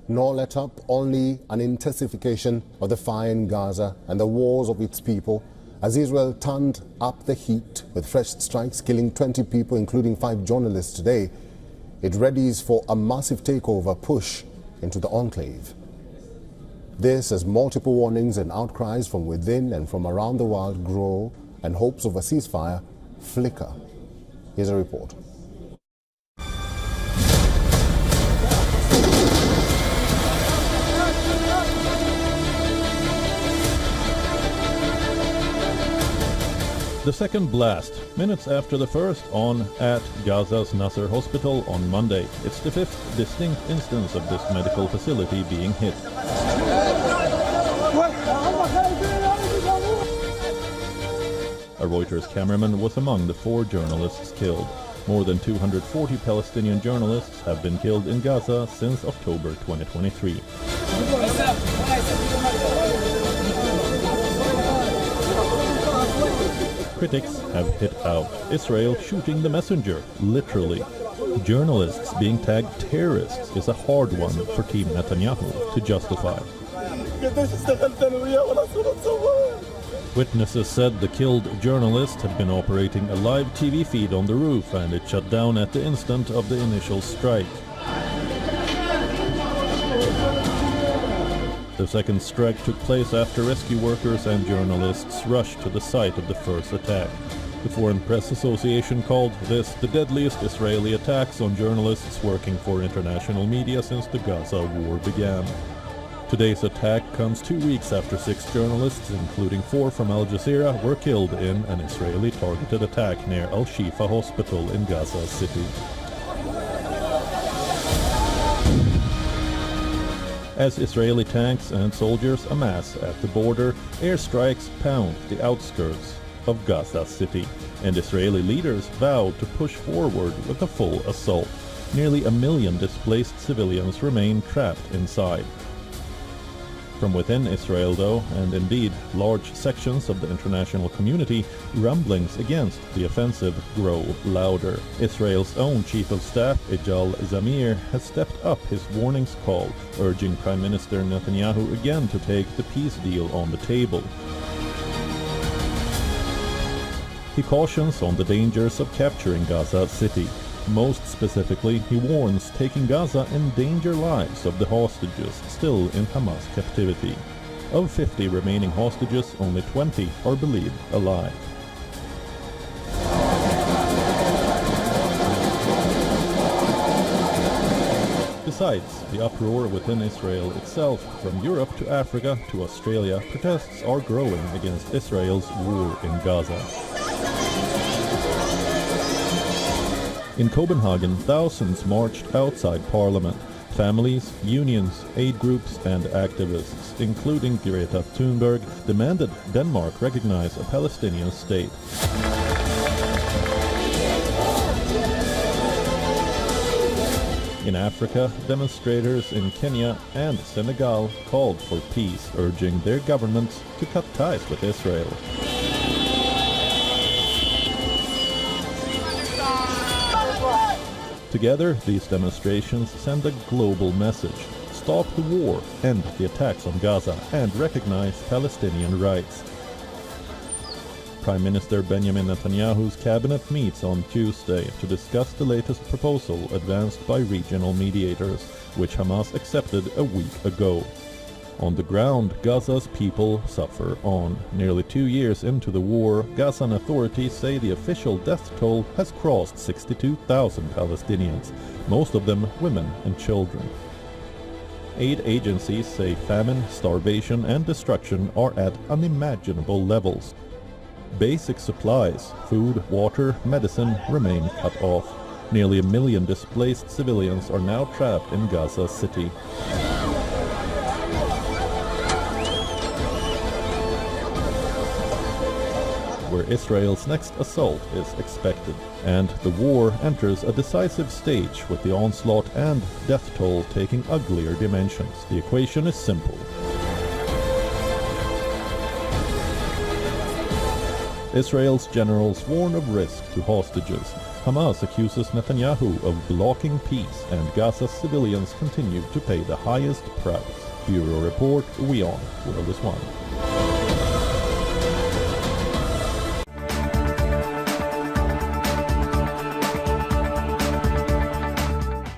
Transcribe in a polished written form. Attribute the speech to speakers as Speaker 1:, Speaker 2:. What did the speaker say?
Speaker 1: nor let up, only an intensification of the fire in Gaza and the wars of its people, as Israel turned up the heat with fresh strikes, killing 20 people, including 5 journalists today. It readies for a massive takeover push into the enclave. This as multiple warnings and outcries from within and from around the world grow and hopes of a ceasefire flicker. Here's a report.
Speaker 2: The second blast, minutes after the first, on at Gaza's Nasser hospital on Monday. It's the 5th distinct instance of this medical facility being hit. A Reuters cameraman was among the 4 journalists killed. More than 240 Palestinian journalists have been killed in Gaza since October 2023. Critics have hit out. Israel shooting the messenger, literally. Journalists being tagged terrorists is a hard one for Team Netanyahu to justify. Witnesses said the killed journalist had been operating a live TV feed on the roof and it shut down at the instant of the initial strike. The second strike took place after rescue workers and journalists rushed to the site of the first attack. The Foreign Press Association called this the deadliest Israeli attacks on journalists working for international media since the Gaza war began. Today's attack comes 2 weeks after 6 journalists, including 4 from Al Jazeera, were killed in an Israeli targeted attack near Al-Shifa hospital in Gaza City. As Israeli tanks and soldiers amass at the border, airstrikes pound the outskirts of Gaza City, and Israeli leaders vow to push forward with a full assault. Nearly 1 million displaced civilians remain trapped inside. From within Israel, though, and indeed large sections of the international community, rumblings against the offensive grow louder. Israel's own Chief of Staff, Eyal Zamir, has stepped up his warnings call, urging Prime Minister Netanyahu again to take the peace deal on the table. He cautions on the dangers of capturing Gaza City. Most specifically, he warns taking Gaza endanger lives of the hostages still in Hamas captivity. Of 50 remaining hostages, only 20 are believed alive. Besides the uproar within Israel itself, from Europe to Africa to Australia, protests are growing against Israel's war in Gaza. In Copenhagen, thousands marched outside Parliament. Families, unions, aid groups and activists, including Greta Thunberg, demanded Denmark recognize a Palestinian state. In Africa, demonstrators in Kenya and Senegal called for peace, urging their governments to cut ties with Israel. Together, these demonstrations send a global message: stop the war, end the attacks on Gaza, and recognize Palestinian rights. Prime Minister Benjamin Netanyahu's cabinet meets on Tuesday to discuss the latest proposal advanced by regional mediators, which Hamas accepted a week ago. On the ground, Gaza's people suffer on. Nearly 2 years into the war, Gazan authorities say the official death toll has crossed 62,000 Palestinians, most of them women and children. Aid agencies say famine, starvation and destruction are at unimaginable levels. Basic supplies, food, water, medicine remain cut off. Nearly 1 million displaced civilians are now trapped in Gaza City. Where Israel's next assault is expected, and the war enters a decisive stage with the onslaught and death toll taking uglier dimensions. The equation is simple. Israel's generals warn of risk to hostages. Hamas accuses Netanyahu of blocking peace, and Gaza's civilians continue to pay the highest price. Bureau Report, WION World is One.